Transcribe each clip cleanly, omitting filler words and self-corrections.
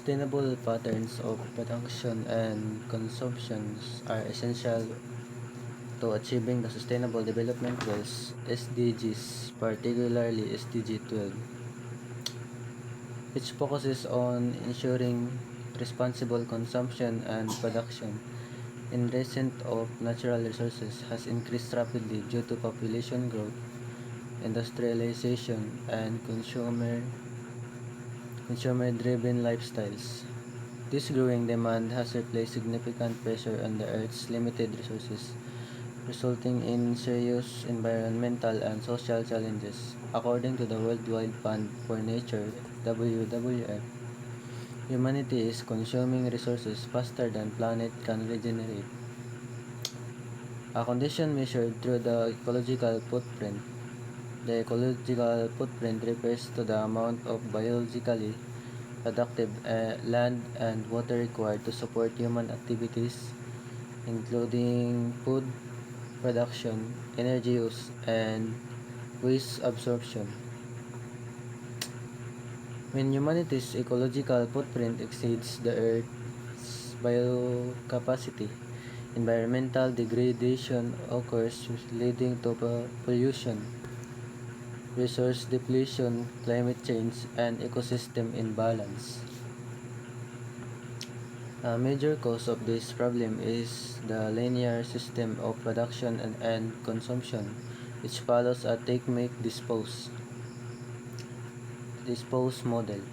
Sustainable patterns of production and consumption are essential to achieving the Sustainable Development Goals (SDGs), particularly SDG 12, which focuses on ensuring responsible consumption and production in recent of natural resources has increased rapidly due to population growth, industrialization, and consumer-driven lifestyles. This growing demand has placed significant pressure on the Earth's limited resources, resulting in serious environmental and social challenges. According to the World Wide Fund for Nature (WWF), humanity is consuming resources faster than planet can regenerate, a condition measured through the ecological footprint. The ecological footprint refers to the amount of biologically productive land and water required to support human activities, including food production, energy use, and waste absorption. When humanity's ecological footprint exceeds the Earth's biocapacity, environmental degradation occurs, leading to pollution, resource depletion, climate change, and ecosystem imbalance. A major cause of this problem is the linear system of production and consumption, which follows a take-make-dispose model.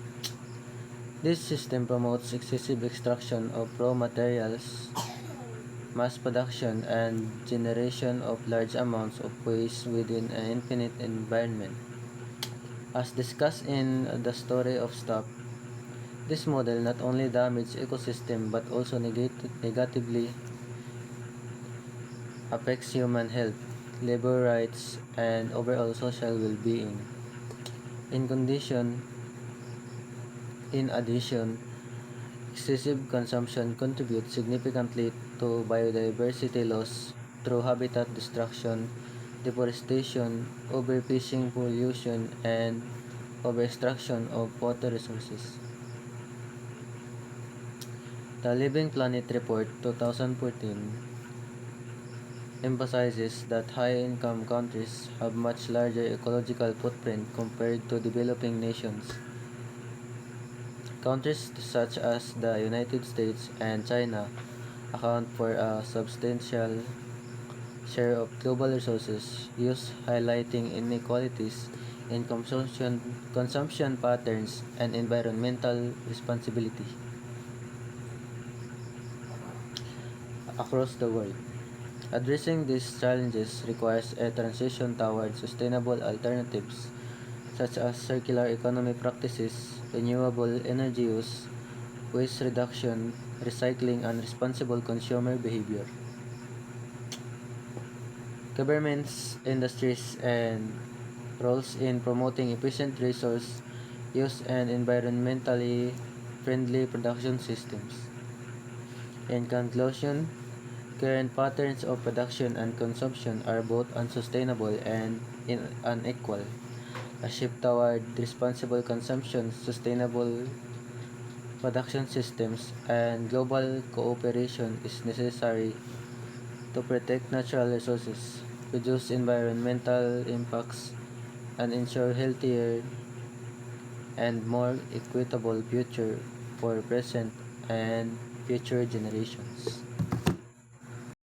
This system promotes excessive extraction of raw materials, mass production, and generation of large amounts of waste within an infinite environment. As discussed in The Story of Stop, this model not only damages ecosystem but also negatively affects human health, labor rights, and overall social well-being. In condition, in addition, excessive consumption contributes significantly to biodiversity loss through habitat destruction, deforestation, overfishing, pollution, and overextraction of water resources. The Living Planet Report 2014 emphasizes that high-income countries have much larger ecological footprint compared to developing nations. Countries such as the United States and China account for a substantial share of global resources use, highlighting inequalities in consumption patterns and environmental responsibility across the world. Addressing these challenges requires a transition toward sustainable alternatives such as circular economy practices, renewable energy use, waste reduction, recycling, and responsible consumer behavior. Governments, industries, and roles in promoting efficient resource use and environmentally friendly production systems. In conclusion, current patterns of production and consumption are both unsustainable and unequal. A shift toward responsible consumption, sustainable production systems, and global cooperation is necessary to protect natural resources, reduce environmental impacts, and ensure healthier and more equitable future for present and future generations.